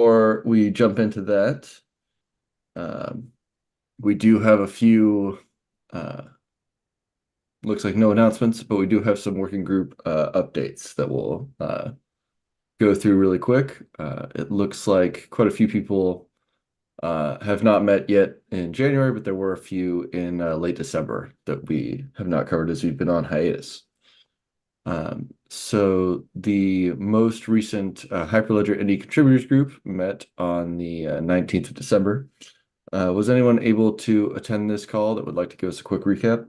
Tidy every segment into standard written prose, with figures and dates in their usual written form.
Before we jump into that, um, we do have a few, uh, looks like no announcements, but we do have some working group updates that we'll go through really quick. It looks like quite a few people have not met yet in January, but there were a few in late December that we have not covered as we've been on hiatus. So the most recent Hyperledger Indie Contributors Group met on the 19th of December. Was anyone able to attend this call that would like to give us a quick recap?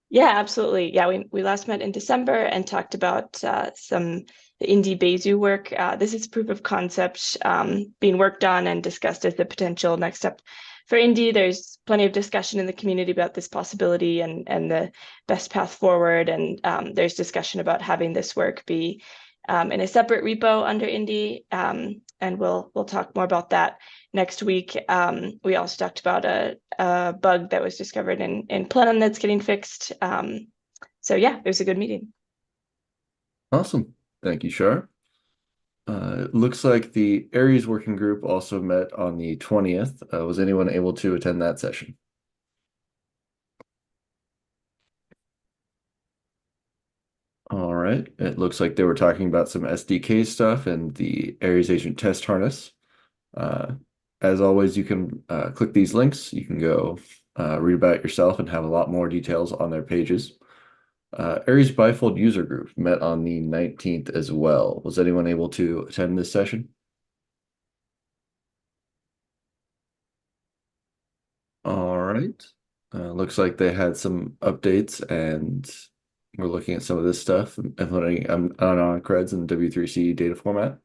Yeah, absolutely. Yeah, we last met in December and talked about some the indie Bezier work. This is proof of concept being worked on and discussed as the potential next step for indie. There's plenty of discussion in the community about this possibility and the best path forward. And there's discussion about having this work be in a separate repo under indie. And we'll talk more about that next week. We also talked about a bug that was discovered in Plenum that's getting fixed. So yeah, it was a good meeting. Awesome. Thank you, Shar. It looks like the Aries working group also met on the 20th. Was anyone able to attend that session? All right. It looks like they were talking about some SDK stuff and the Aries agent test harness. Uh, as always, you can click these links. You can go read about it yourself and have a lot more details on their pages. Aries Bifold user group met on the 19th as well. Was anyone able to attend this session? All right. Looks like they had some updates and we're looking at some of this stuff, implementing on creds in W3C data format.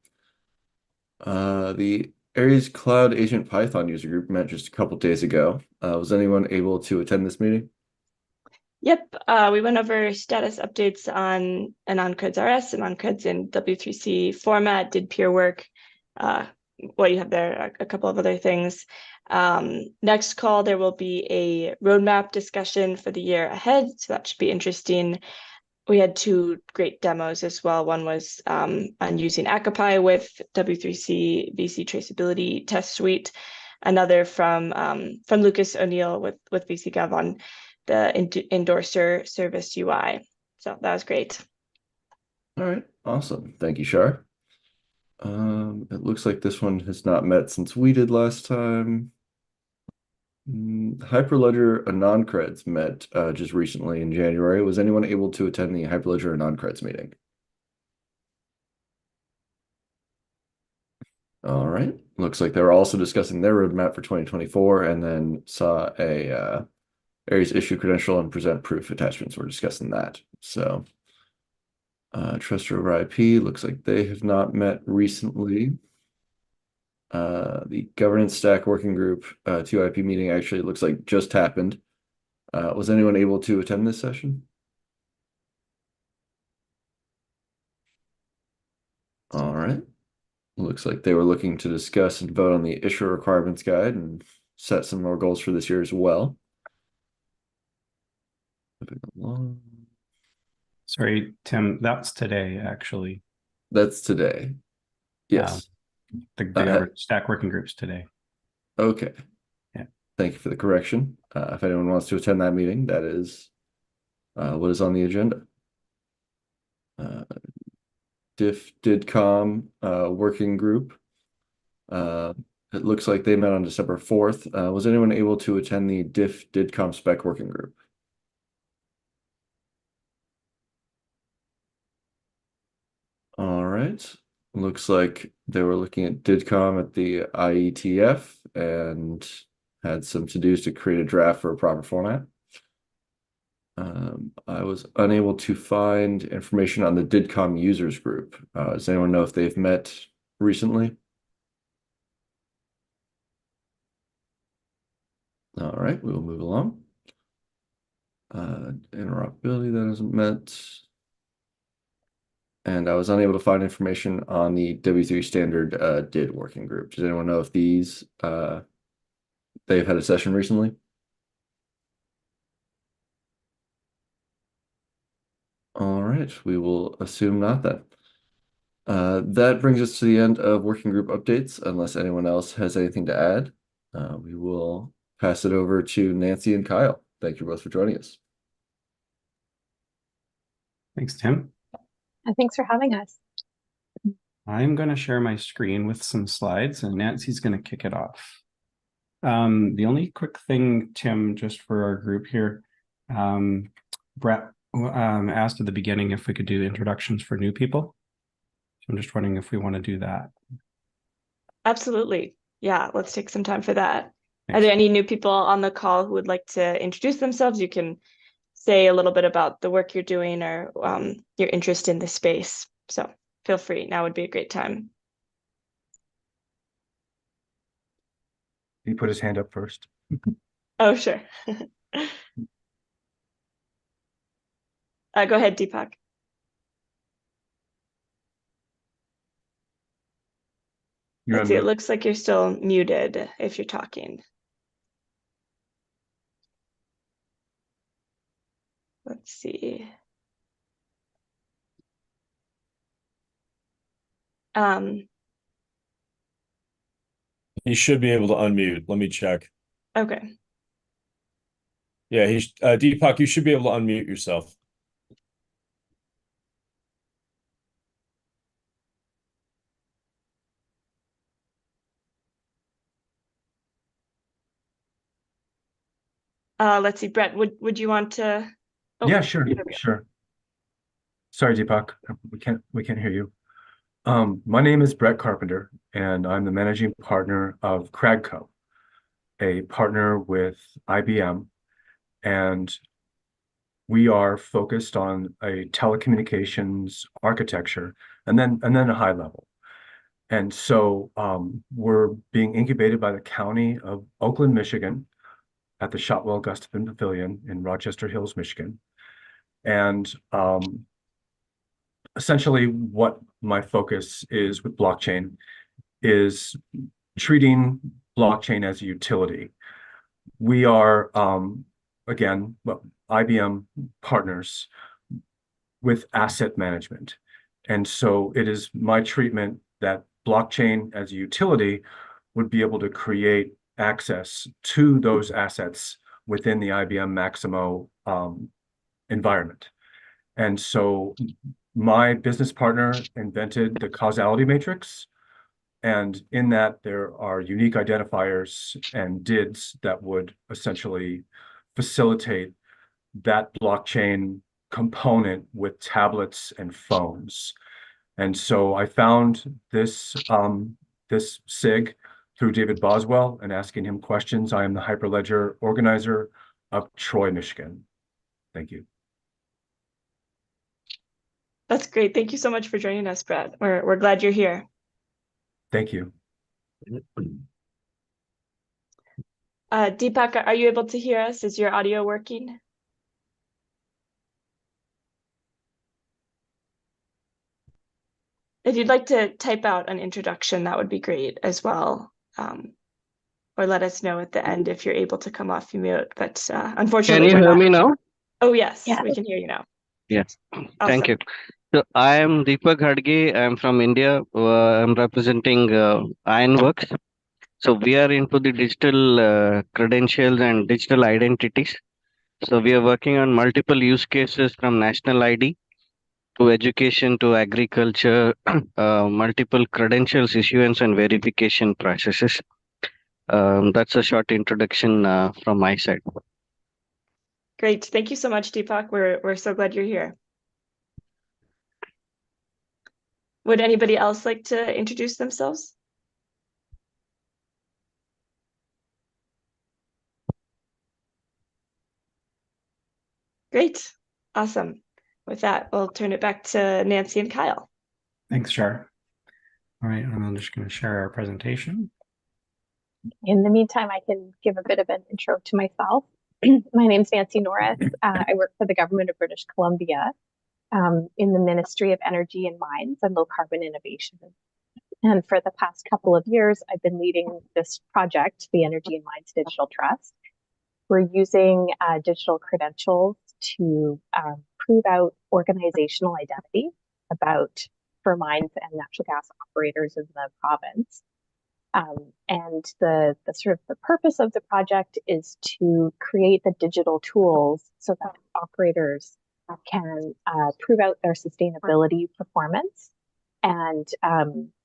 The Aries Cloud Agent Python user group met just a couple days ago. Was anyone able to attend this meeting? Yep, we went over status updates on AnonCreds RS and AnonCreds in W3C format, did peer work, what you have there, a couple of other things. Next call, there will be a roadmap discussion for the year ahead, so that should be interesting. We had two great demos as well. One was on using Akapi with W3C VC traceability test suite. Another from Lucas O'Neill with VCGov on the endorser service UI. So that was great. All right, awesome. Thank you, Shar. It looks like this one has not met since we did last time. Hyperledger Anon-Creds met just recently in January. Was anyone able to attend the Hyperledger Anon-Creds meeting? All right. Looks like they were also discussing their roadmap for 2024 and then saw a Aries issue credential and present proof attachments. We're discussing that. So trust over IP looks like they have not met recently. The governance stack working group 2IP meeting actually looks like just happened. Was anyone able to attend this session? All right. Looks like they were looking to discuss and vote on the issuer requirements guide and set some more goals for this year as well. Moving along. Sorry, Tim, that's today, actually. That's today. Um, Yes. the Uh, governance stack working groups today. okay. Yeah. Thank you for the correction. If anyone wants to attend that meeting, that is what is on the agenda. Uh, Diff Didcom working group. Uh, it looks like they met on December 4th. Was anyone able to attend the Diff Didcom spec working group? All right. Looks like they were looking at Didcom at the IETF and had some to-dos to create a draft for a proper format. I was unable to find information on the Didcom users group. Does anyone know if they've met recently? All right, we will move along. Interoperability that hasn't met. And I was unable to find information on the W3 standard DID working group. Does anyone know if these they've had a session recently? All right, we will assume not then. That brings us to the end of working group updates, unless anyone else has anything to add. We will pass it over to Nancy and Kyle. Thank you both for joining us. Thanks, Tim. And thanks for having us. I'm going to share my screen with some slides, and Nancy's going to kick it off. The only quick thing, Tim, just for our group here, Brett asked at the beginning if we could do introductions for new people. So I'm just wondering if we want to do that. Absolutely. Yeah, let's take some time for that. Thanks. Are there any new people on the call who would like to introduce themselves? You can say a little bit about the work you're doing or your interest in this space. So feel free. Now would be a great time. He put his hand up first. Oh, sure. Go ahead, Deepak. Let's see, it looks like you're still muted if you're talking. Let's see. He should be able to unmute. Let me check. Okay. Yeah, Deepak, you should be able to unmute yourself. Let's see, Brett, would you want to? Oh, Yeah, sure, there we go. sure. Sorry, Deepak, we can't hear you. My name is Brett Carpenter, and I'm the managing partner of Cragco, a partner with IBM, and we are focused on a telecommunications architecture and then a high level. And so we're being incubated by the County of Oakland, Michigan, at the Shotwell Gustafson Pavilion in Rochester Hills, Michigan. And essentially what my focus is with blockchain is treating blockchain as a utility. We are, again, IBM partners with asset management. And so it is my treatment that blockchain as a utility would be able to create access to those assets within the IBM Maximo environment. And so my business partner invented the causality matrix. And in that, there are unique identifiers and DIDs that would essentially facilitate that blockchain component with tablets and phones. And so I found this SIG through David Boswell and asking him questions. I am the Hyperledger organizer of Troy, Michigan. Thank you. That's great. Thank you so much for joining us, Brett. We're glad you're here. Thank you. Deepak, are you able to hear us? Is your audio working? If you'd like to type out an introduction, that would be great as well. Or let us know at the end if you're able to come off mute. But unfortunately, Can you hear me now? Oh, yes, Yeah. we can hear you now. Yes. Awesome. Thank you. So I am Deepak Hadge. I'm from India. I'm representing Ironworks. So we are into the digital credentials and digital identities. So we are working on multiple use cases from national ID to education to agriculture, multiple credentials issuance and verification processes. That's a short introduction from my side. Great. Thank you so much, Deepak. We're so glad you're here. Would anybody else like to introduce themselves? Great. Awesome. With that, we'll turn it back to Nancy and Kyle. Thanks, Char. All right, I'm just going to share our presentation. In the meantime, I can give a bit of an intro to myself. My name's Nancy Norris. I work for the government of British Columbia in the Ministry of Energy and Mines and Low Carbon Innovation. And for the past couple of years, I've been leading this project, the Energy and Mines Digital Trust. We're using digital credentials to prove out organizational identity about for mines and natural gas operators in the province. And the sort of the purpose of the project is to create the digital tools so that operators can prove out their sustainability performance, and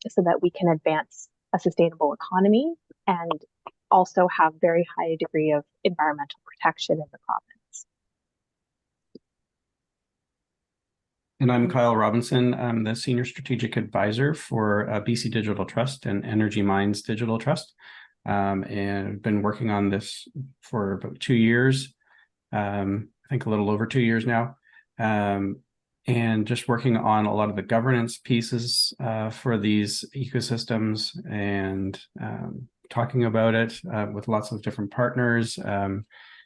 so that we can advance a sustainable economy and also have very high degree of environmental protection in the province. And I'm Kyle Robinson. I'm the Senior Strategic Advisor for BC Digital Trust and Energy Mines Digital Trust. And I've been working on this for about 2 years, I think a little over 2 years now. And just working on a lot of the governance pieces for these ecosystems, and talking about it with lots of different partners,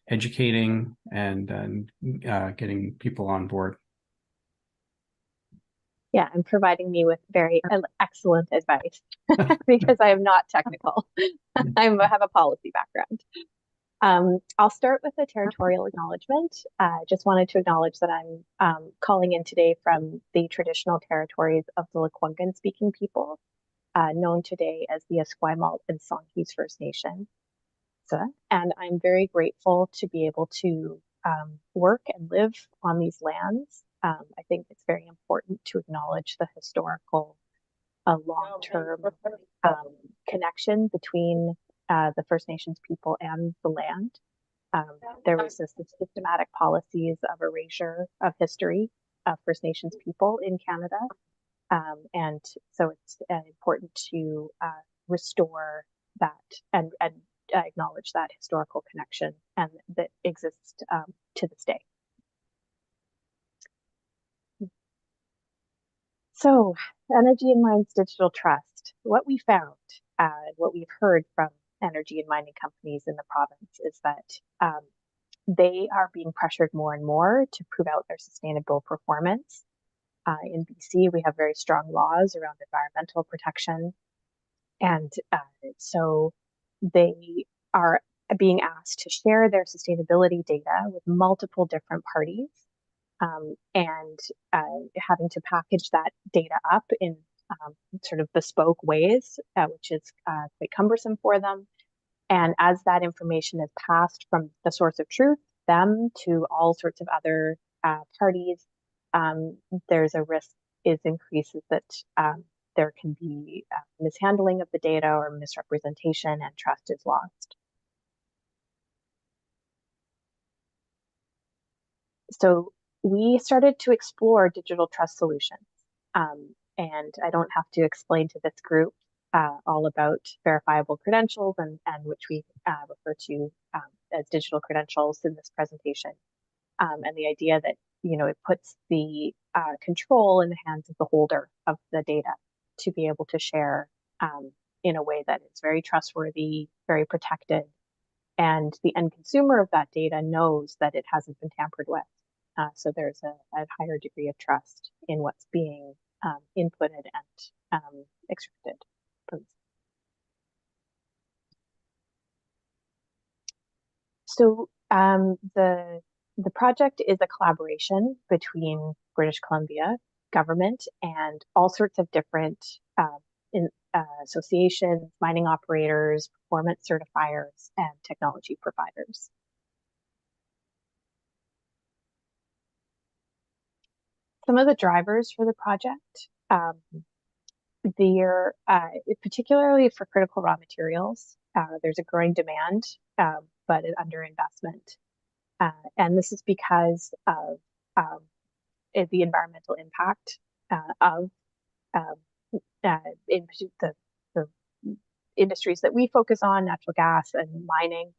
educating and getting people on board. Yeah, and providing me with very excellent advice because I am not technical. I have a policy background. I'll start with a territorial acknowledgement. Just wanted to acknowledge that I'm calling in today from the traditional territories of the Lekwungen speaking people, known today as the Esquimalt and Songhees First Nation. And I'm very grateful to be able to work and live on these lands. I think it's very important to acknowledge the historical long-term connection between the First Nations people and the land. There was this systematic policies of erasure of history of First Nations people in Canada. And so it's important to restore that and acknowledge that historical connection and that exists to this day. So, Energy and Mines Digital Trust, what we found, what we've heard from energy and mining companies in the province is that they are being pressured more and more to prove out their sustainable performance. In BC, we have very strong laws around environmental protection. And so they are being asked to share their sustainability data with multiple different parties. And having to package that data up in sort of bespoke ways, which is quite cumbersome for them. And as that information is passed from the source of truth, them to all sorts of other parties, there's a risk increases that there can be mishandling of the data or misrepresentation, and trust is lost. So we started to explore digital trust solutions. And I don't have to explain to this group all about verifiable credentials, and which we refer to as digital credentials in this presentation. And the idea that, it puts the control in the hands of the holder of the data to be able to share in a way that is very trustworthy, very protected, and the end consumer of that data knows that it hasn't been tampered with. So there's a higher degree of trust in what's being inputted and extracted. So the project is a collaboration between British Columbia government and all sorts of different associations, mining operators, performance certifiers, and technology providers. Some of the drivers for the project, they're particularly for critical raw materials. There's a growing demand, but an underinvestment. And this is because of the environmental impact of the industries that we focus on, natural gas and mining.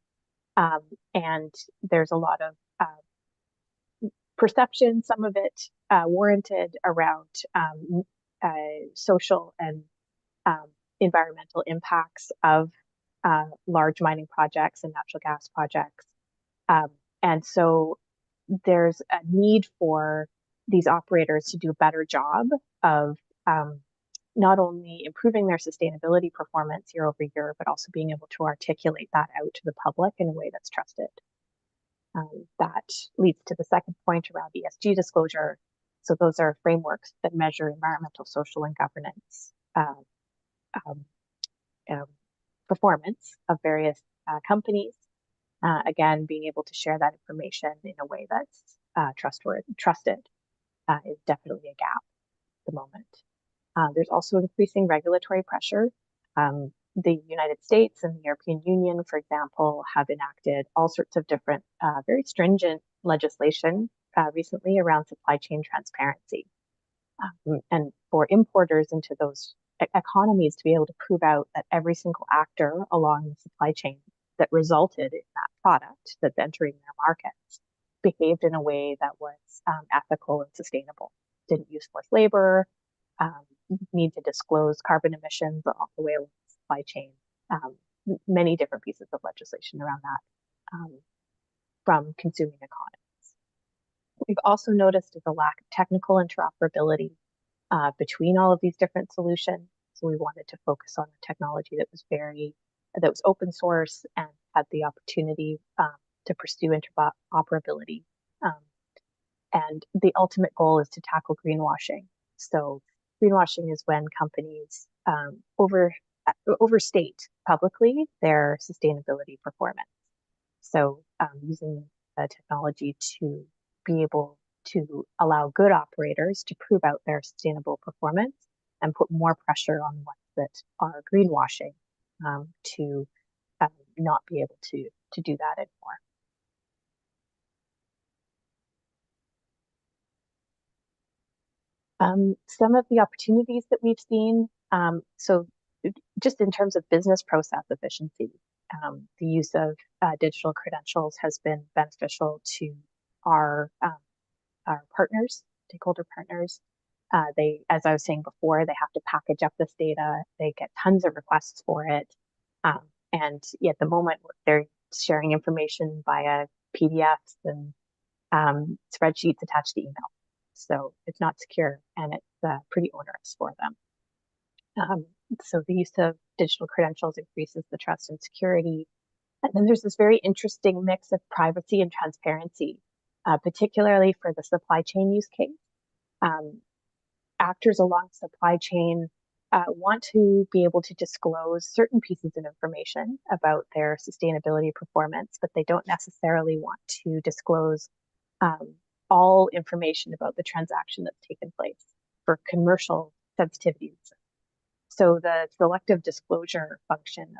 And there's a lot of perception, some of it warranted, around social and environmental impacts of large mining projects and natural gas projects. And so there's a need for these operators to do a better job of not only improving their sustainability performance year over year, but also being able to articulate that out to the public in a way that's trusted. That leads to the second point around ESG disclosure. So those are frameworks that measure environmental, social, and governance um, performance of various companies. Again, being able to share that information in a way that's trusted is definitely a gap at the moment. There's also increasing regulatory pressure. The United States and the European Union, for example, have enacted all sorts of different, very stringent legislation recently around supply chain transparency. And for importers into those economies to be able to prove out that every single actor along the supply chain that resulted in that product that's entering their markets behaved in a way that was ethical and sustainable, didn't use forced labor, need to disclose carbon emissions all the way along the supply chain. Many different pieces of legislation around that from consuming economies. We've also noticed is a lack of technical interoperability between all of these different solutions. So we wanted to focus on a technology that was open source and had the opportunity to pursue interoperability. And the ultimate goal is to tackle greenwashing. So greenwashing is when companies overstate publicly their sustainability performance. So using the technology to be able to allow good operators to prove out their sustainable performance and put more pressure on the ones that are greenwashing to not be able to do that anymore. Some of the opportunities that we've seen, so just in terms of business process efficiency, the use of digital credentials has been beneficial to our partners, stakeholder partners. As I was saying before, they have to package up this data. They get tons of requests for it. And at the moment, they're sharing information via PDFs and spreadsheets attached to email. So it's not secure and it's pretty onerous for them. So the use of digital credentials increases the trust and security. And then there's this very interesting mix of privacy and transparency, particularly for the supply chain use case. Actors along supply chain want to be able to disclose certain pieces of information about their sustainability performance, but they don't necessarily want to disclose all information about the transaction that's taken place for commercial sensitivities. So the selective disclosure function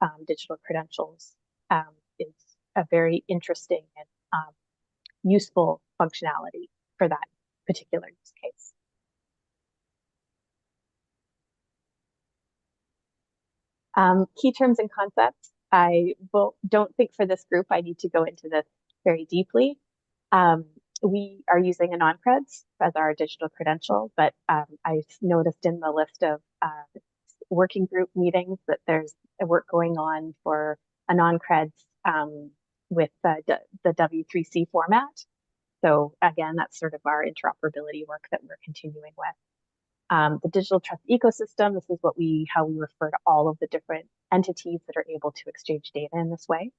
of digital credentials is a very interesting and useful functionality for that particular use case. Key terms and concepts. I don't think for this group I need to go into this very deeply. We are using a non-creds as our digital credential, but I noticed in the list of working group meetings that there's work going on for a non-creds with the W3C format. So again, that's sort of our interoperability work that we're continuing with. The digital trust ecosystem, this is how we refer to all of the different entities that are able to exchange data in this way.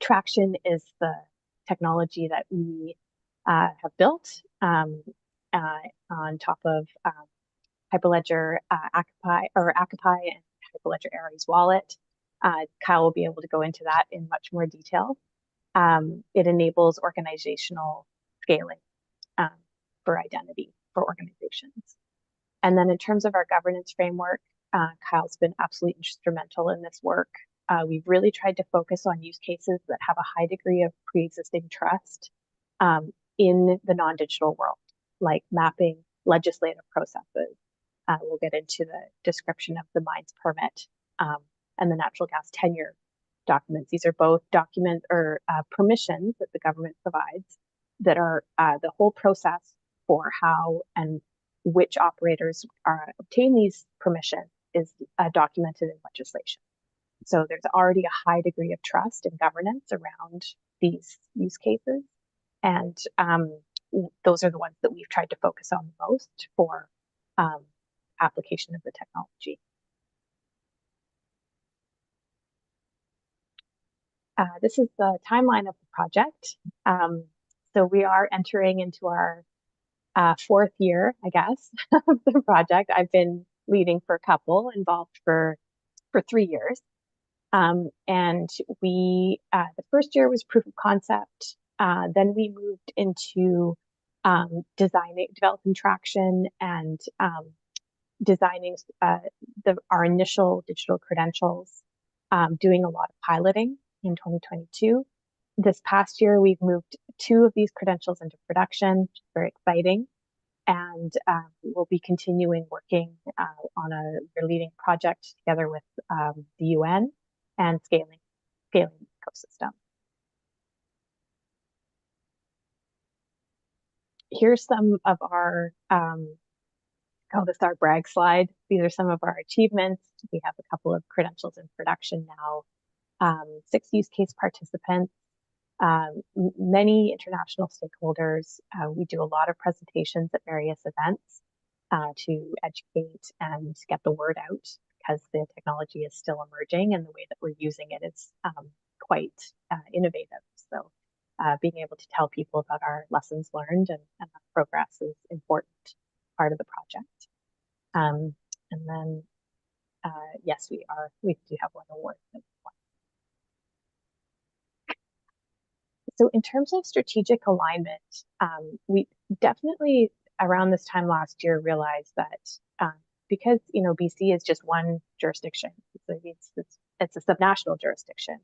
Traction is the technology that we have built on top of Hyperledger, Akapi and Hyperledger Aries wallet. Kyle will be able to go into that in much more detail. It enables organizational scaling for identity for organizations. And then in terms of our governance framework, Kyle's been absolutely instrumental in this work. We've really tried to focus on use cases that have a high degree of pre-existing trust in the non-digital world, like mapping legislative processes. We'll get into the description of the mines permit and the natural gas tenure documents. These are both documents or permissions that the government provides that are the whole process for how and which operators obtain these permissions is documented in legislation. So there's already a high degree of trust and governance around these use cases. And those are the ones that we've tried to focus on the most for application of the technology. This is the timeline of the project. So we are entering into our fourth year, I guess, of the project. I've been leading for a couple, involved for 3 years. And we, the first year was proof of concept. Then we moved into developing traction and designing our initial digital credentials, doing a lot of piloting in 2022. This past year, we've moved 2 of these credentials into production, which is very exciting. And we'll be continuing working on a leading project together with the UN and scaling the ecosystem. Here's some of our, call this our brag slide. These are some of our achievements. We have a couple of credentials in production now, 6 use case participants, many international stakeholders. We do a lot of presentations at various events to educate and get the word out, because the technology is still emerging and the way that we're using it is quite innovative. So being able to tell people about our lessons learned and our progress is important part of the project. And then, yes, we do have one award. So in terms of strategic alignment, we definitely around this time last year realized that because BC is just one jurisdiction, it's a subnational jurisdiction.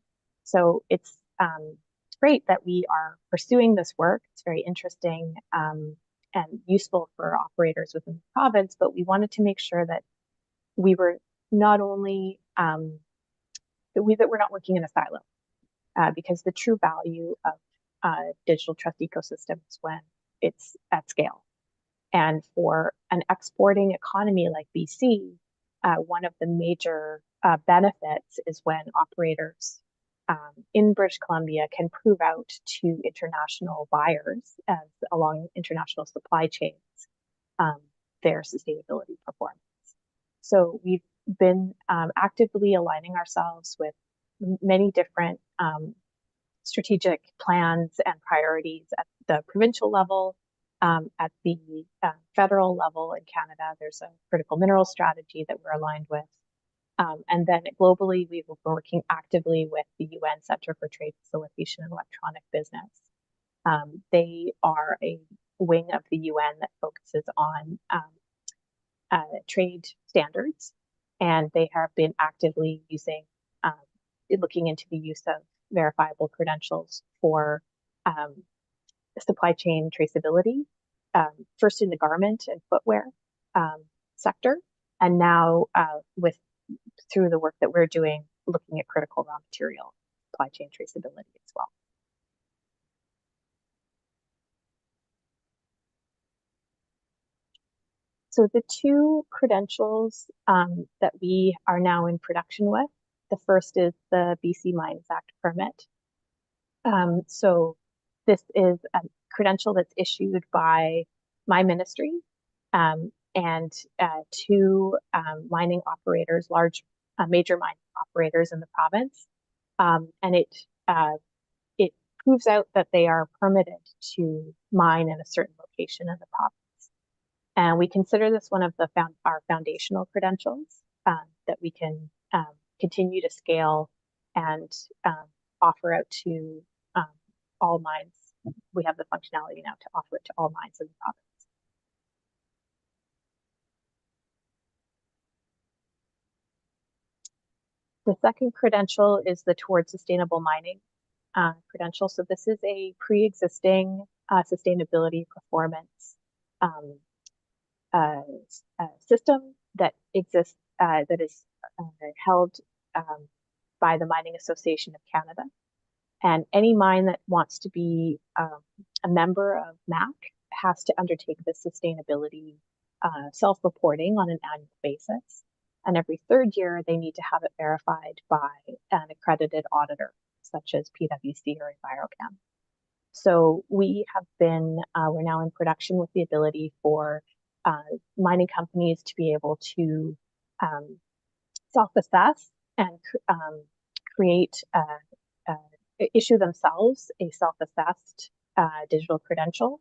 So it's great that we are pursuing this work. It's very interesting and useful for operators within the province, but we wanted to make sure that we were not only that we're not working in a silo, because the true value of digital trust ecosystem is when it's at scale. And for an exporting economy like BC, one of the major benefits is when operators in British Columbia can prove out to international buyers along international supply chains their sustainability performance. So we've been actively aligning ourselves with many different strategic plans and priorities at the provincial level, at the federal level in Canada. There's a critical mineral strategy that we're aligned with. And then globally, we've been working actively with the UN Center for Trade Facilitation and Electronic Business. They are a wing of the UN that focuses on trade standards, and they have been actively looking into the use of verifiable credentials for supply chain traceability, first in the garment and footwear sector, and now through the work that we're doing, looking at critical raw material supply chain traceability as well. So the 2 credentials that we are now in production with, the first is the BC Mines Act permit. So this is a credential that's issued by my ministry and 2 mining operators, large major mining operators in the province, and it proves out that they are permitted to mine in a certain location in the province. And we consider this one of our foundational credentials that we can continue to scale and offer out to all mines. We have the functionality now to offer it to all mines in the province. The second credential is the Towards Sustainable Mining credential. So this is a pre-existing sustainability performance system that exists, that is held by the Mining Association of Canada. And any mine that wants to be a member of MAC has to undertake this sustainability self-reporting on an annual basis. And every 3rd year, they need to have it verified by an accredited auditor, such as PwC or EnviroChem. So we have been, we're now in production with the ability for mining companies to be able to self-assess and issue themselves a self-assessed digital credential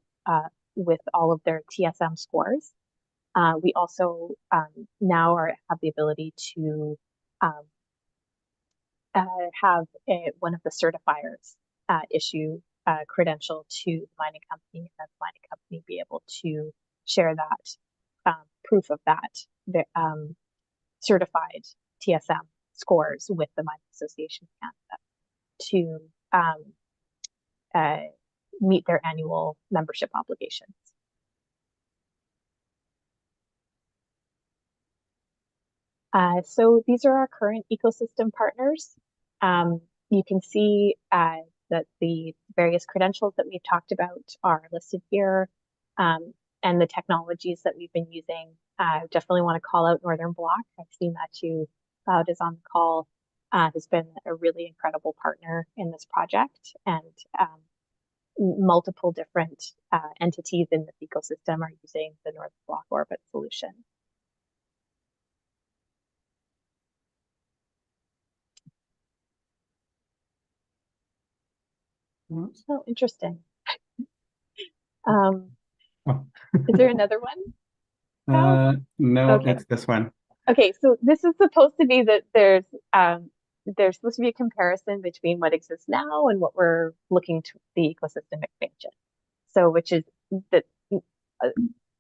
with all of their TSM scores. We also now have the ability to have one of the certifiers issue a credential to the mining company, and then the mining company be able to share that proof of that certified TSM scores with the Mining Association of Canada to meet their annual membership obligations. So these are our current ecosystem partners. You can see that the various credentials that we've talked about are listed here, and the technologies that we've been using. I definitely want to call out Northern Block. I've seen that too. Cloud is on the call, has been a really incredible partner in this project, and multiple different entities in this ecosystem are using the Northern Block orbit solution. So interesting. Is there another one? No, Okay. it's this one. Okay, so this is supposed to be that there's supposed to be a comparison between what exists now and what we're looking to the ecosystem expansion. So, which is that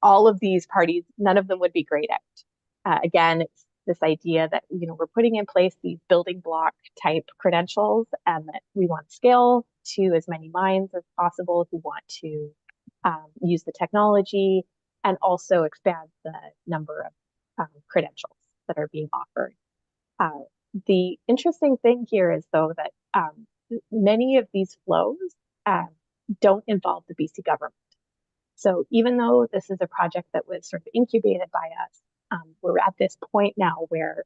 all of these parties, none of them would be grayed out. Again, it's this idea that, you know, we're putting in place these building block type credentials, and that we want to scale to as many mines as possible who want to use the technology, and also expand the number of credentials that are being offered. The interesting thing here is, though, that many of these flows don't involve the BC government. So even though this is a project that was sort of incubated by us, we're at this point now where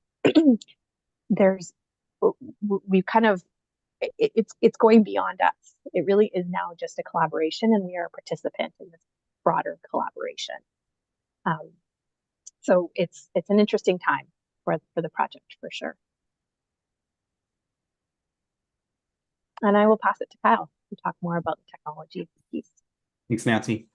we've kind of, it's going beyond us. It really is now just a collaboration, and we are a participant in this broader collaboration. So it's an interesting time for the project, for sure. And I will pass it to Kyle to talk more about the technology piece. Thanks, Nancy.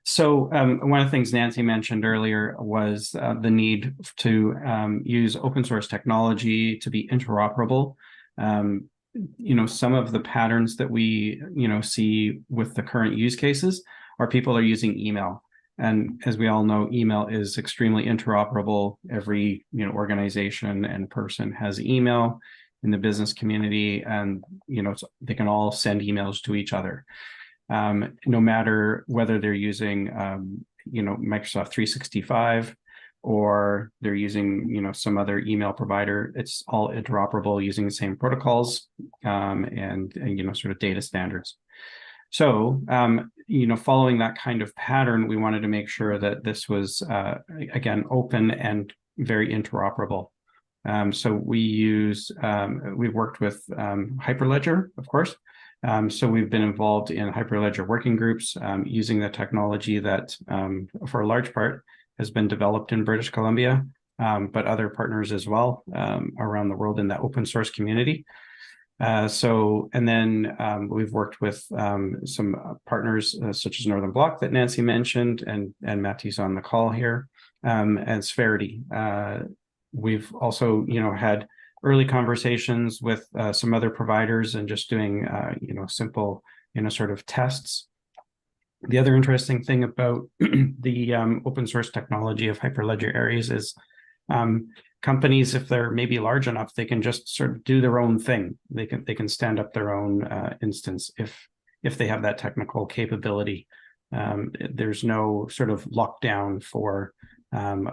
So one of the things Nancy mentioned earlier was the need to use open source technology to be interoperable. You know, some of the patterns that we, you know, see with the current use cases are people are using email. And as we all know, email is extremely interoperable. Every, you know, organization and person has email in the business community, and, you know, they can all send emails to each other. No matter whether they're using, you know, Microsoft 365 or they're using, you know, some other email provider, it's all interoperable using the same protocols and you know, sort of data standards. So, you know, following that kind of pattern, we wanted to make sure that this was, again, open and very interoperable. So we've worked with Hyperledger, of course. So we've been involved in Hyperledger working groups using the technology that, for a large part, has been developed in British Columbia, but other partners as well around the world in the open source community. And then we've worked with some partners such as Northern Block that Nancy mentioned, and Matthew's on the call here, and Sverity. We've also, you know, had early conversations with some other providers and just doing, you know, simple, you know, sort of tests. The other interesting thing about the open source technology of Hyperledger Aries is companies, if they're maybe large enough, they can just sort of do their own thing. They can stand up their own instance if they have that technical capability. There's no sort of lockdown for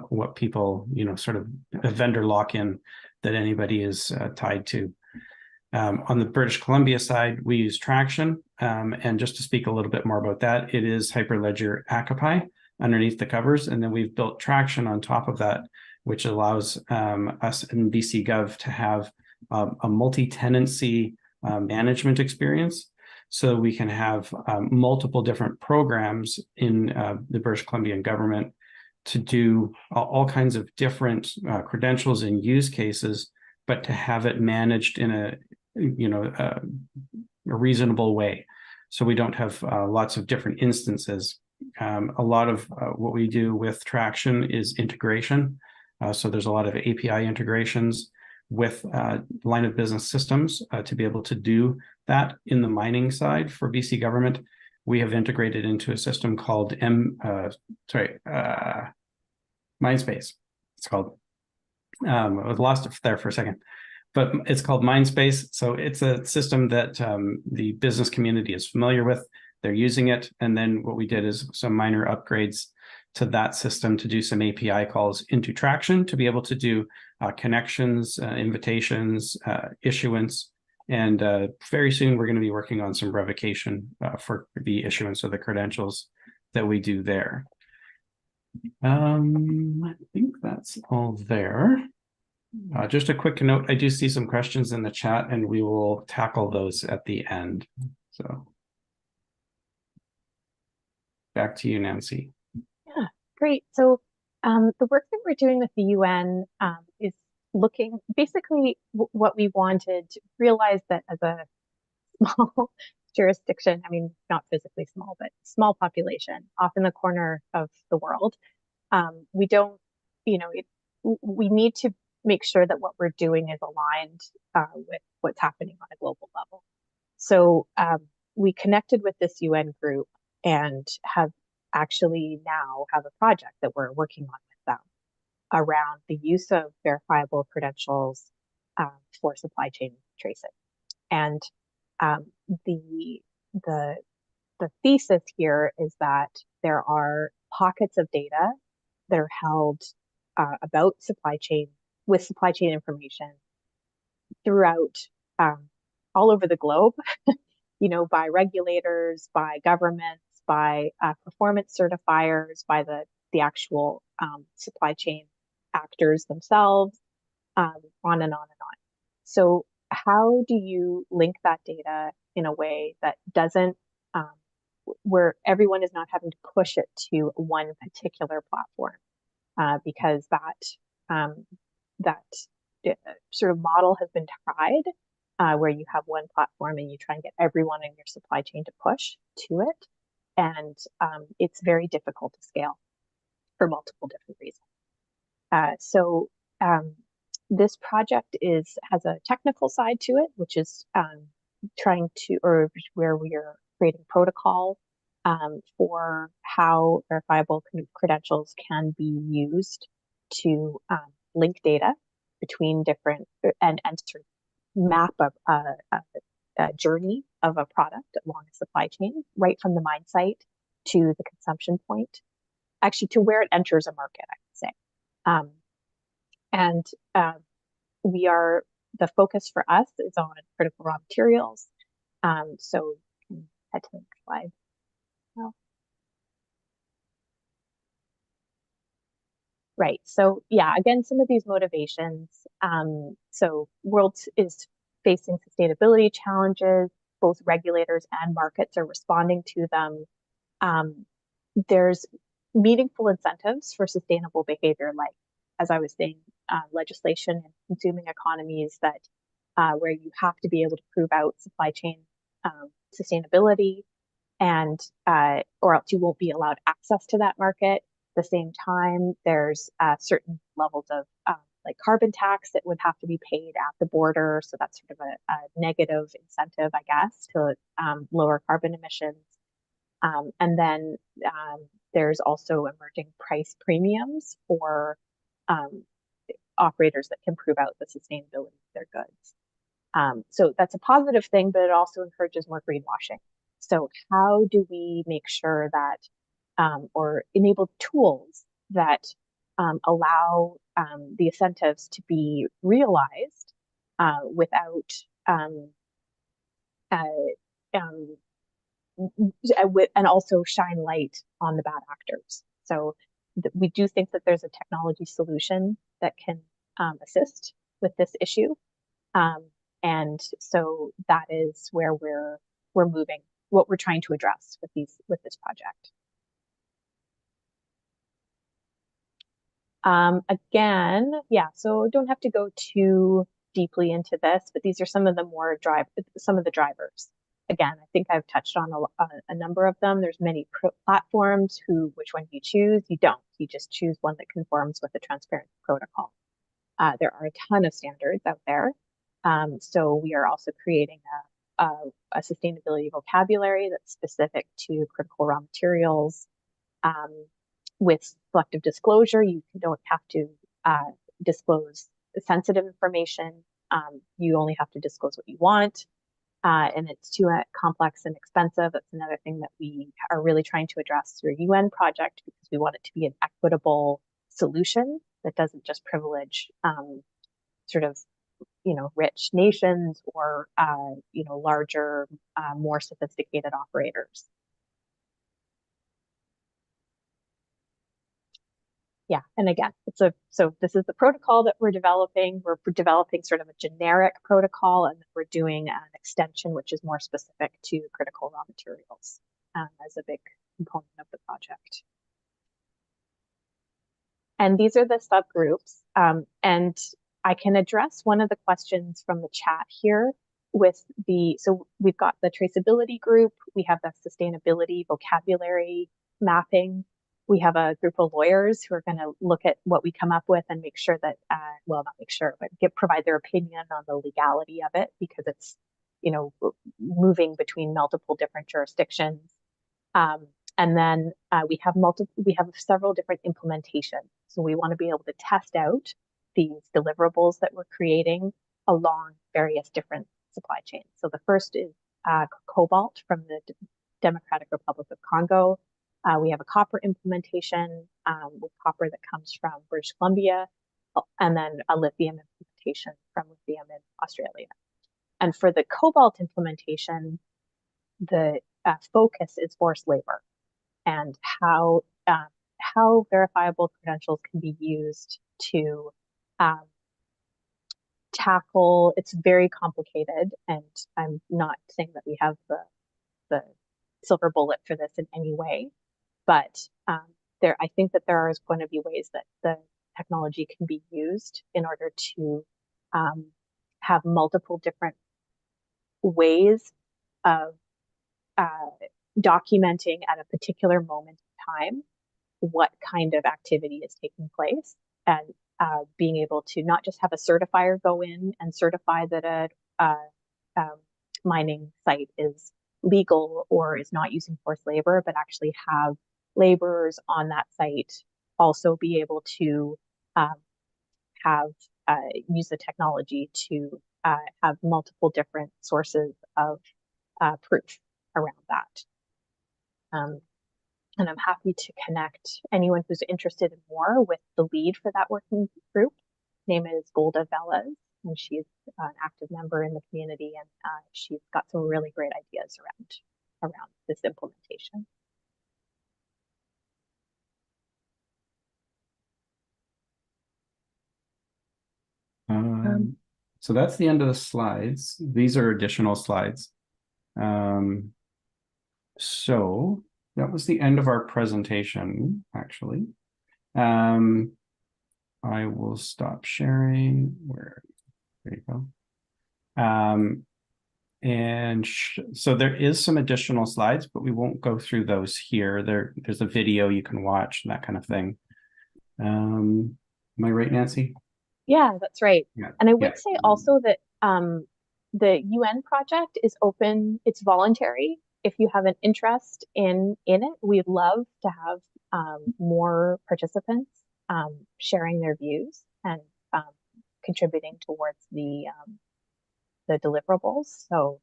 what people, you know, sort of a vendor lock-in that anybody is tied to. On the British Columbia side, we use Traction. And just to speak a little bit more about that, it is Hyperledger Akapai underneath the covers. And then we've built Traction on top of that, which allows us in BC Gov to have a multi-tenancy management experience. So we can have multiple different programs in the British Columbian government to do all kinds of different credentials and use cases, but to have it managed in a, you know, a reasonable way. So we don't have lots of different instances. A lot of what we do with Traction is integration. So there's a lot of API integrations with line of business systems to be able to do that in the mining side for BC government. We have integrated into a system called Mindspace. It's called. I was lost there for a second, but it's called Mindspace. So it's a system that the business community is familiar with. They're using it. And then what we did is some minor upgrades to that system to do some API calls into Traction to be able to do connections, invitations, issuance. And very soon we're going to be working on some revocation for the issuance of the credentials that we do there. I think that's all there. Just a quick note, I do see some questions in the chat and we will tackle those at the end. So back to you, Nancy. Yeah, great. So the work that we're doing with the UN is looking, basically what we wanted to realize that as a small jurisdiction, I mean, not physically small, but small population off in the corner of the world, we don't, we need to make sure that what we're doing is aligned with what's happening on a global level. So we connected with this UN group and have actually now have a project that we're working on with them around the use of verifiable credentials for supply chain tracing. And the thesis here is that there are pockets of data that are held about supply chain with supply chain information throughout all over the globe, by regulators, by governments, by performance certifiers, by the actual supply chain actors themselves, on and on and on. So how do you link that data in a way that doesn't, where everyone is not having to push it to one particular platform, because that sort of model has been tried, where you have one platform and you try and get everyone in your supply chain to push to it. And it's very difficult to scale for multiple different reasons. So this project has a technical side to it, which is where we are creating protocol for how verifiable credentials can be used to link data between different and sort of map a journey of a product along a supply chain, right from the mine site to the consumption point, actually to where it enters a market, I would say. The focus for us is on critical raw materials. So head to the next slide. Oh. Right. So yeah, again, some of these motivations. So world is facing sustainability challenges. Both regulators and markets are responding to them. There's meaningful incentives for sustainable behavior, like, as I was saying, legislation and consuming economies that where you have to be able to prove out supply chain sustainability, and or else you won't be allowed access to that market. At the same time, there's certain levels of like carbon tax that would have to be paid at the border. So that's sort of a negative incentive, I guess, to lower carbon emissions. And then there's also emerging price premiums for operators that can prove out the sustainability of their goods. So that's a positive thing, but it also encourages more greenwashing. So how do we make sure that, or enable tools that allow the incentives to be realized without, and also shine light on the bad actors. So we do think that there's a technology solution that can assist with this issue. And so that is where we're moving, what we're trying to address with this project. Again, yeah, so don't have to go too deeply into this, but these are some of the drivers. again, I think I've touched on a number of them. There's many platforms which one you choose, you don't. You just choose one that conforms with the transparency protocol. There are a ton of standards out there. So we are also creating a sustainability vocabulary that's specific to critical raw materials. With selective disclosure, you don't have to disclose sensitive information. You only have to disclose what you want. And it's too complex and expensive. That's another thing that we are really trying to address through a UN project, because we want it to be an equitable solution that doesn't just privilege sort of, rich nations or, larger, more sophisticated operators. Yeah, and again, so this is the protocol that we're developing. We're developing sort of a generic protocol, and we're doing an extension which is more specific to critical raw materials as a big component of the project. And these are the subgroups, and I can address one of the questions from the chat here so we've got the traceability group, we have the sustainability vocabulary mapping. We have a group of lawyers who are going to look at what we come up with and make sure that, well, not make sure, but provide their opinion on the legality of it, because it's, moving between multiple different jurisdictions. And then we have several different implementations. So we want to be able to test out these deliverables that we're creating along various different supply chains. So the first is cobalt from the Democratic Republic of Congo. We have a copper implementation with copper that comes from British Columbia, and then a lithium implementation from lithium in Australia. And for the cobalt implementation, the focus is forced labor and how verifiable credentials can be used to tackle. It's very complicated, and I'm not saying that we have the silver bullet for this in any way. But I think that there is going to be ways that the technology can be used in order to have multiple different ways of documenting at a particular moment in time what kind of activity is taking place, and being able to not just have a certifier go in and certify that a mining site is legal or is not using forced labor, but actually have laborers on that site also be able to use the technology to have multiple different sources of proof around that. And I'm happy to connect anyone who's interested in more with the lead for that working group. Her name is Golda Velez, and she's an active member in the community, and she's got some really great ideas around this implementation. So that's the end of the slides. These are additional slides. So that was the end of our presentation, actually. I will stop sharing. There you go. So there is some additional slides, but we won't go through those here. There's a video you can watch, that kind of thing. Am I right, Nancy? Yeah, that's right. Yeah. And I would say also that the UN project is open, it's voluntary. If you have an interest in it, we'd love to have more participants sharing their views and contributing towards the deliverables. So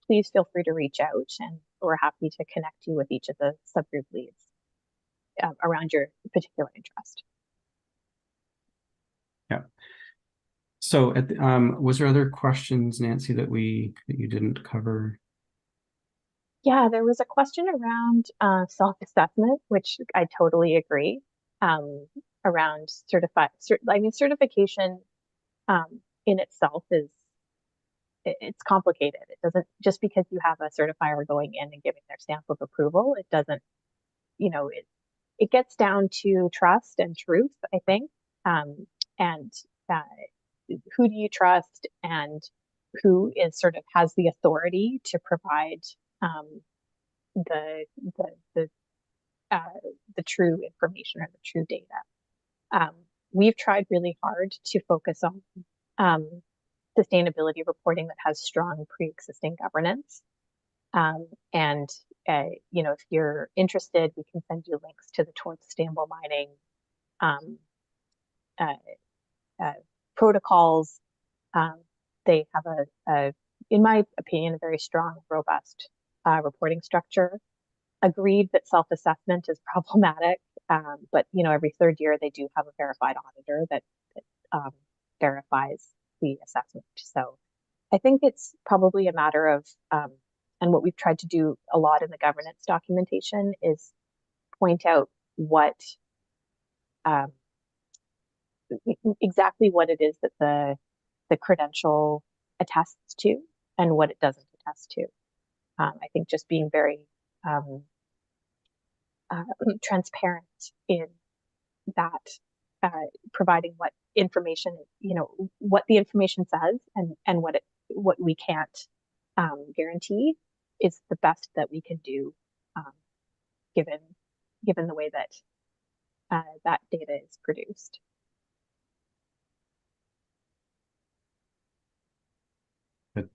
please feel free to reach out, and we're happy to connect you with each of the subgroup leads around your particular interest. Yeah. So was there other questions, Nancy, that you didn't cover? Yeah, there was a question around self-assessment, which I totally agree. Around certification in itself it's complicated. It doesn't, just because you have a certifier going in and giving their stamp of approval, it doesn't, it gets down to trust and truth, I think. And who do you trust, and who is sort of has the authority to provide the true information or the true data. We've tried really hard to focus on sustainability reporting that has strong pre-existing governance. And if you're interested, we can send you links to the Towards Sustainable Mining protocols. They have in my opinion, a very strong, robust reporting structure. Agreed that self-assessment is problematic, but every third year they do have a verified auditor that verifies the assessment. So I think it's probably a matter of, and what we've tried to do a lot in the governance documentation is point out what exactly what it is that the credential attests to and what it doesn't attest to. I think just being very transparent in that, providing what information, what the information says and what we can't guarantee is the best that we can do, given the way that that data is produced. Good.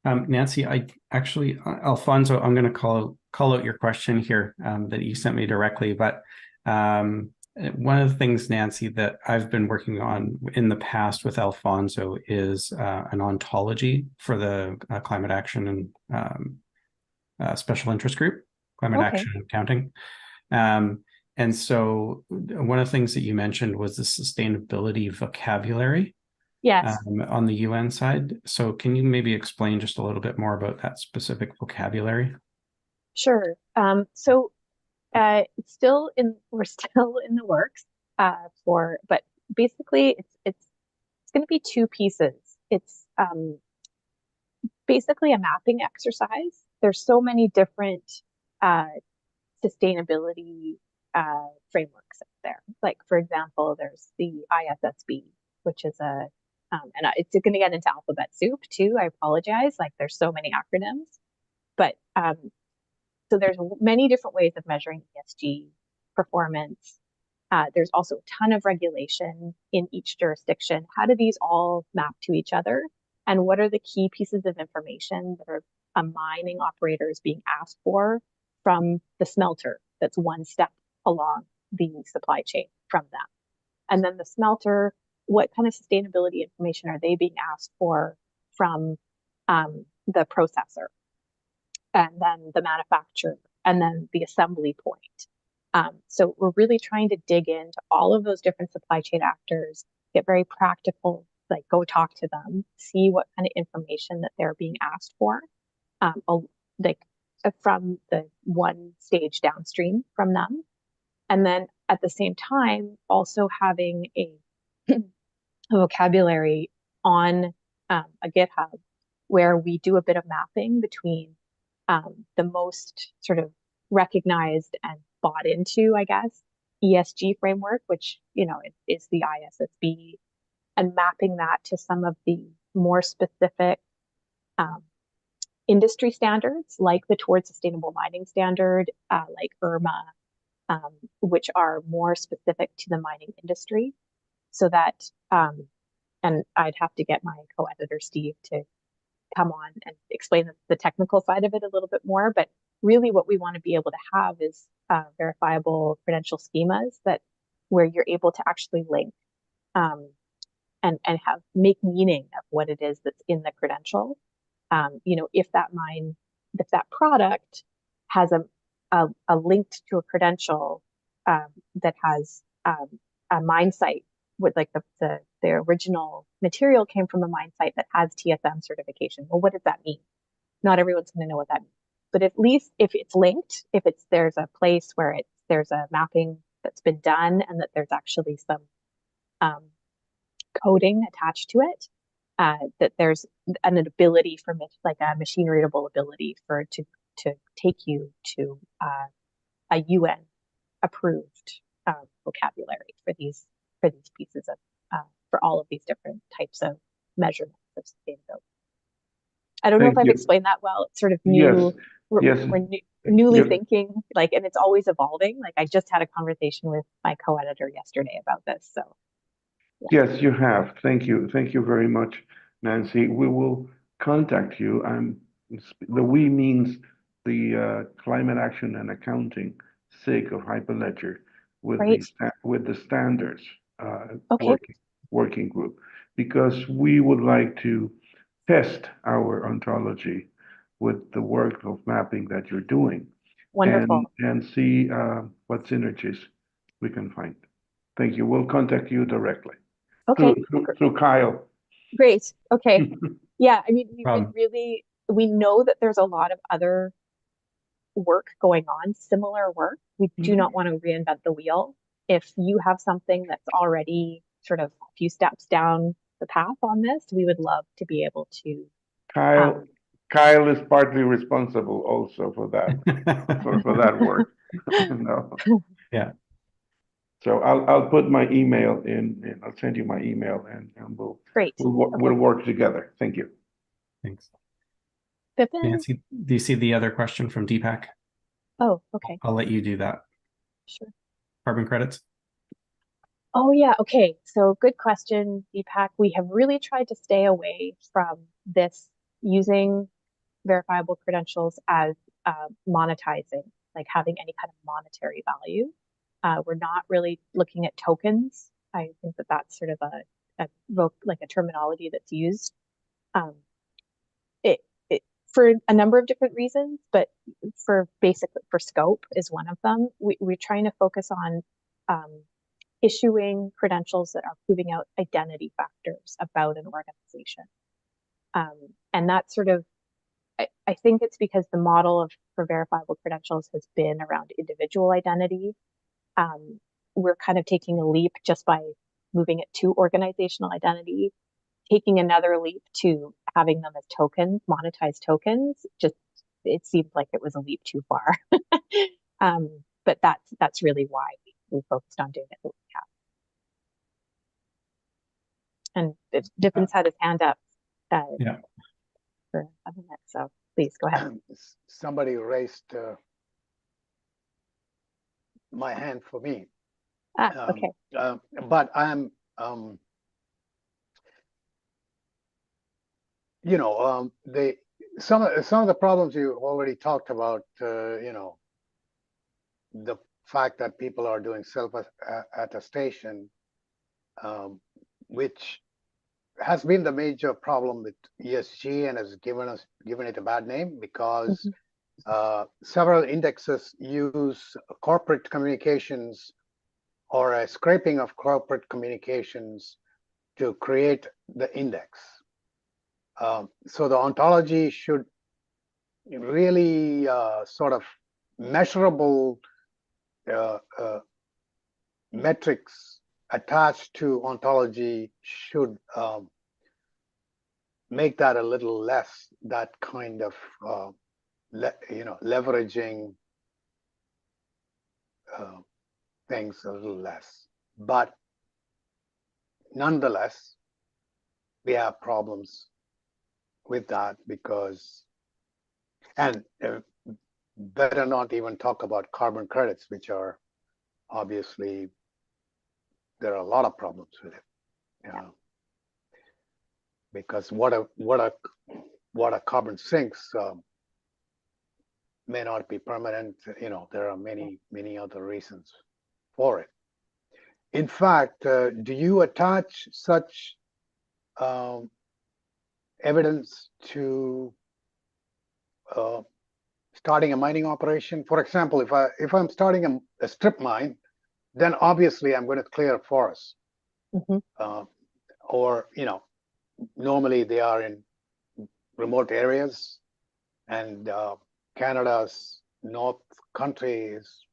Nancy, Alfonso, I'm going to call out your question here that you sent me directly. But one of the things, Nancy, that I've been working on in the past with Alfonso is an ontology for the climate action and special interest group, climate action and accounting. And so one of the things that you mentioned was the sustainability vocabulary. Yes. On the UN side. So can you maybe explain just a little bit more about that specific vocabulary? Sure. So we're still in the works but basically it's going to be two pieces. It's basically a mapping exercise. There's so many different sustainability frameworks out there. Like, for example, there's the ISSB, which is and it's going to get into alphabet soup too. I apologize. Like, there's so many acronyms, but so there's many different ways of measuring ESG performance. There's also a ton of regulation in each jurisdiction. How do these all map to each other? And what are the key pieces of information that are a mining operator is being asked for from the smelter that's one step along the supply chain from them? And then the smelter, what kind of sustainability information are they being asked for from the processor, and then the manufacturer, and then the assembly point? So we're really trying to dig into all of those different supply chain actors, get very practical, like go talk to them, see what kind of information that they're being asked for, like from the one stage downstream from them. And then at the same time, also having a vocabulary on a GitHub where we do a bit of mapping between the most sort of recognized and bought into, I guess, ESG framework, which, is the ISSB, and mapping that to some of the more specific industry standards, like the Towards Sustainable Mining standard, like IRMA, which are more specific to the mining industry. So that, and I'd have to get my co-editor, Steve, to come on and explain the technical side of it a little bit more. But really what we want to be able to have is verifiable credential schemas where you're able to actually link and make meaning of what it is that's in the credential. If that product has a link to a credential that has a mine site with, like, the original material came from a mine site that has TSM certification. Well, what does that mean? Not everyone's going to know what that means. But at least if it's linked, there's a place where there's a mapping that's been done and that there's actually some coding attached to it, that there's an ability for like a machine readable ability to take you to a UN approved vocabulary for these pieces of for all of these different types of measurements of sustainability. I don't know if Thank I've you. explained that well. It's sort of Yes, new. yes. We're newly You- thinking, like, and it's always evolving. Like, I just had a conversation with my co-editor yesterday about this. So Yes, you have. Thank you. Thank you very much, Nancy. We will contact you. The we means the Climate Action and Accounting SIG of Hyperledger with great. with the standards Okay. working group, because we would like to test our ontology with the work of mapping that you're doing Wonderful. and see what synergies we can find. Thank you. We'll contact you directly Okay. through Kyle. Great. Okay. Yeah. I mean, we know that there's a lot of other work going on, similar work. We do not want to reinvent the wheel. If you have something that's already sort of a few steps down the path on this, we would love to be able to. Kyle is partly responsible also for that for that work. No. Yeah. So I'll put my email in. I'll send you my email and Great. we'll work together. Thank you. Thanks. Pippin? Nancy, do you see the other question from Deepak? Oh, okay. I'll let you do that. Sure. Carbon credits? Oh, yeah. Okay. So good question, Deepak. We have really tried to stay away from this using verifiable credentials as monetizing, like having any kind of monetary value. We're not really looking at tokens. I think that that's sort of a terminology that's used. For a number of different reasons, but for scope is one of them. We're trying to focus on issuing credentials that are proving out identity factors about an organization. And that's sort of, I think it's because the model for verifiable credentials has been around individual identity. We're kind of taking a leap just by moving it to organizational identity, taking another leap to having them as tokens, monetized tokens. Just, it seemed like it was a leap too far. But that's really why we focused on doing it the way we have. And Dippin's had his hand up for a minute, so please go ahead. Somebody raised my hand for me. Okay. But I'm, some of the problems you already talked about, the fact that people are doing self-attestation, which has been the major problem with ESG and has given it a bad name because several indexes use corporate communications or a scraping of corporate communications to create the index. So the ontology should really sort of measurable metrics attached to ontology should make that a little less, that kind of leveraging things a little less. But nonetheless, we have problems with that because, and better not even talk about carbon credits, which are obviously, there are a lot of problems with it. Because what a carbon sinks may not be permanent. There are many other reasons for it. In fact, do you attach such evidence to starting a mining operation? For example, if I'm starting a strip mine, then obviously I'm going to clear a forest. Or normally they are in remote areas, and Canada's North Country is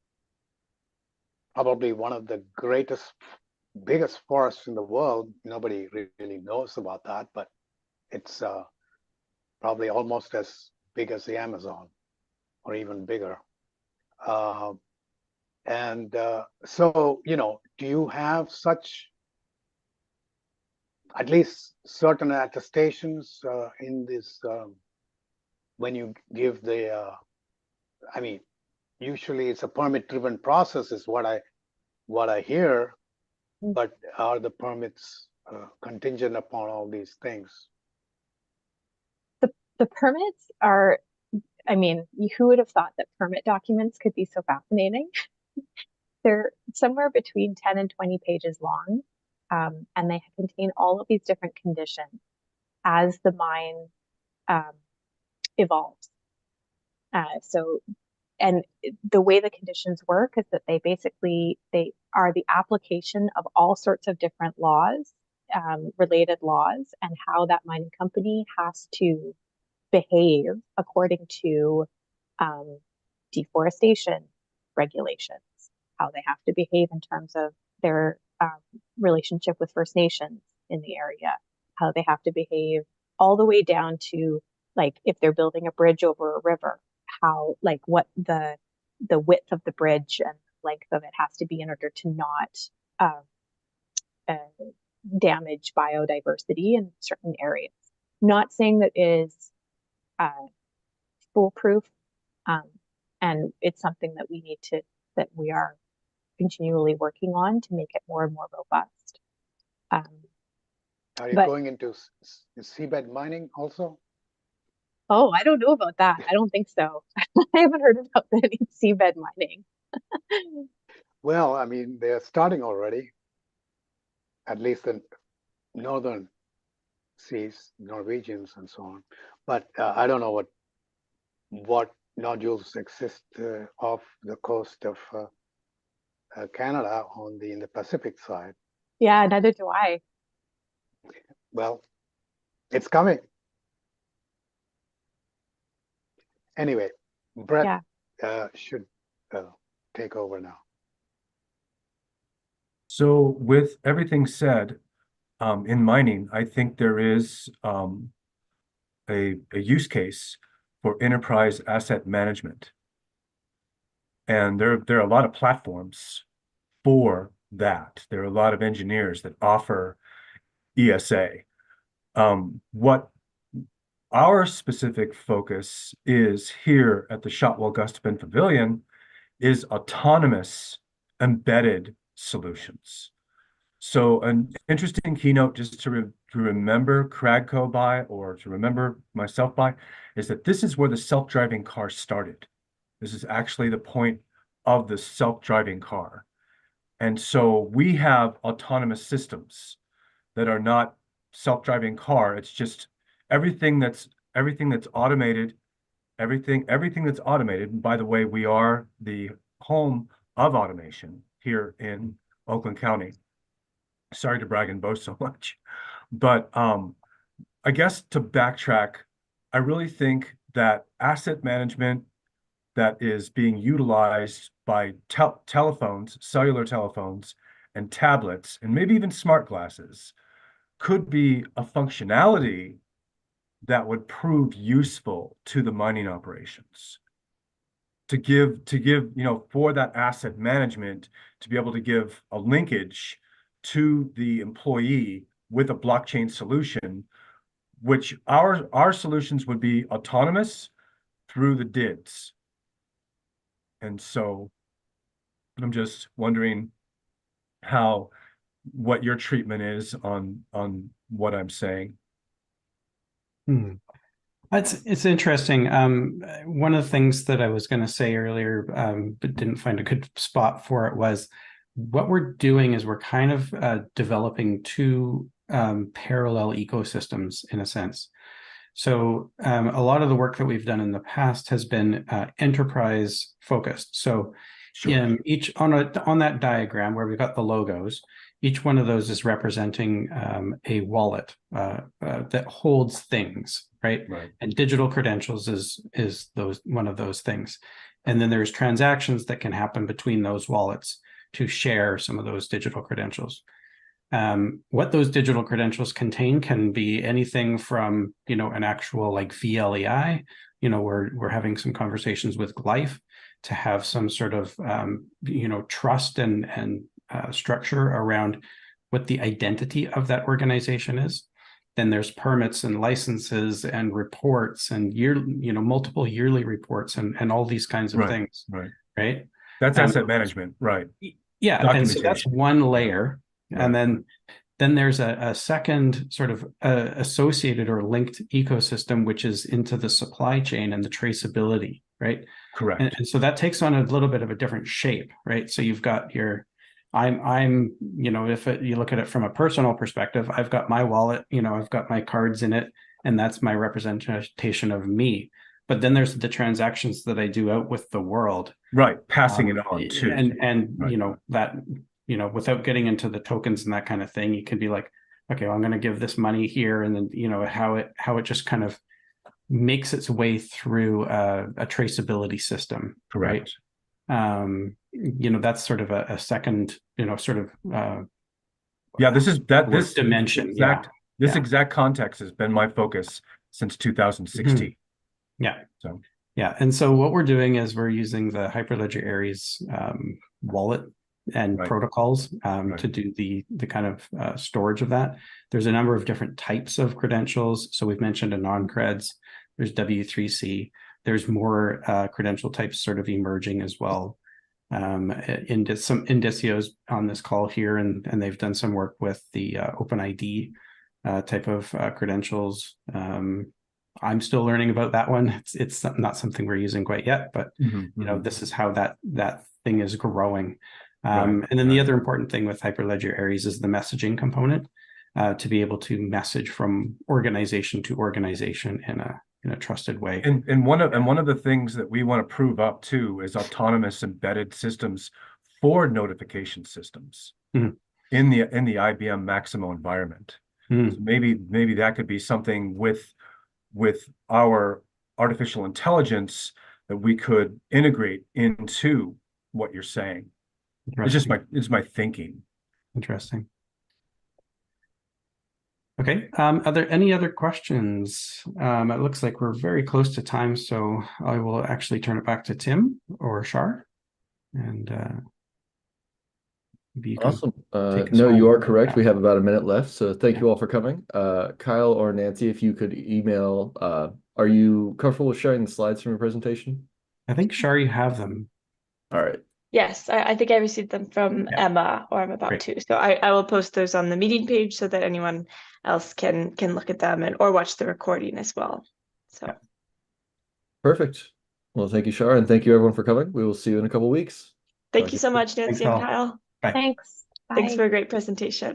probably one of the biggest forests in the world. Nobody really knows about that, but it's probably almost as big as the Amazon, or even bigger. So, do you have such, at least certain attestations in this when you give the, I mean, usually it's a permit-driven process is what I hear, but are the permits contingent upon all these things? The permits are, I mean, who would have thought that permit documents could be so fascinating? They're somewhere between 10 and 20 pages long, and they contain all of these different conditions as the mine evolves. And the way the conditions work is that they are the application of all sorts of different laws, related laws, and how that mining company has to behave according to deforestation regulations, how they have to behave in terms of their relationship with First Nations in the area, how they have to behave all the way down to like if they're building a bridge over a river, how like what the width of the bridge and length of it has to be in order to not damage biodiversity in certain areas. Not saying that is foolproof, and it's something that that we are continually working on to make it more and more robust. Are you going into seabed mining also? Oh, I don't know about that. I don't think so. I haven't heard about any seabed mining. Well, I mean, they're starting already, at least in northern seas, Norwegians and so on. But I don't know what nodules exist off the coast of Canada in the Pacific side. Yeah, neither do I. Well, it's coming. Anyway, Brett should take over now. So with everything said, in mining, I think there is a use case for enterprise asset management. And there are a lot of platforms for that. There are a lot of engineers that offer ESA. What our specific focus is here at the Shotwell Gustafin Pavilion is autonomous embedded solutions. So an interesting keynote just to remember Cragco by, or to remember myself by, is that this is where the self-driving car started. This is actually the point of the self-driving car. And so we have autonomous systems that are not self-driving car. It's just everything that's automated, everything that's automated. And by the way, we are the home of automation here in Oakland County. Sorry to brag and boast so much, but I guess to backtrack, I really think that asset management that is being utilized by telephones, cellular telephones, and tablets, and maybe even smart glasses, could be a functionality that would prove useful to the mining operations. To give, for that asset management, to be able to give a linkage to the employee with a blockchain solution, which our solutions would be autonomous through the DIDs. And so I'm just wondering what your treatment is on what I'm saying. It's interesting. One of the things that I was going to say earlier, but didn't find a good spot for it, was what we're doing is we're kind of developing two parallel ecosystems in a sense. So a lot of the work that we've done in the past has been enterprise focused. So sure. On that diagram where we've got the logos, each one of those is representing a wallet that holds things, right? And digital credentials is one of those things. And then there's transactions that can happen between those wallets to share some of those digital credentials. What those digital credentials contain can be anything from, an actual like VLEI, we're having some conversations with Glyph to have some sort of, trust and structure around what the identity of that organization is. then there's permits and licenses and reports and multiple yearly reports and all these kinds of Right, things. right. Right. That's asset management, right? Yeah. And so that's one layer. Right. And then there's a second sort of associated or linked ecosystem, which is into the supply chain and the traceability, right? Correct. And so that takes on a little bit of a different shape, right? So you've got if you look at it from a personal perspective, I've got my wallet, I've got my cards in it, and that's my representation of me. But then there's the transactions that I do out with the world. Right, passing it on too. And right. without getting into the tokens and that kind of thing, you can be like, okay, well, I'm going to give this money here, and then how it just kind of makes its way through a traceability system. Correct. Right. That's sort of a second, this dimension. Exact context has been my focus since 2016. Mm-hmm. Yeah. And so what we're doing is we're using the Hyperledger Aries wallet and protocols to do the kind of storage of that. There's a number of different types of credentials. So we've mentioned a non-creds. There's W3C. There's more credential types sort of emerging as well. Some Indicios on this call here, and they've done some work with the OpenID type of credentials. I'm still learning about that one. It's not something we're using quite yet, but this is how that thing is growing. And then the other important thing with Hyperledger Aries is the messaging component, to be able to message from organization to organization in a trusted way. And one of the things that we want to prove up too is autonomous embedded systems for notification systems in the IBM Maximo environment. So maybe that could be something with our artificial intelligence that we could integrate into what you're saying. It's my thinking. Interesting. Okay. Are there any other questions? It looks like we're very close to time, so I will actually turn it back to Tim or Shar. And maybe you can awesome. take us No, home. you are correct. We have about a minute left, so thank you all for coming. Kyle or Nancy, if you could email, are you comfortable with sharing the slides from your presentation? I think, Shar, you have them. All right. Yes, I think I received them from Emma, or I'm about to. So I will post those on the meeting page so that anyone else can look at them or watch the recording as well. So perfect. Well, thank you, Shar, and thank you everyone for coming. We will see you in a couple of weeks. Thank you so much, Nancy and Kyle. Bye. Thanks. Bye. Thanks for a great presentation.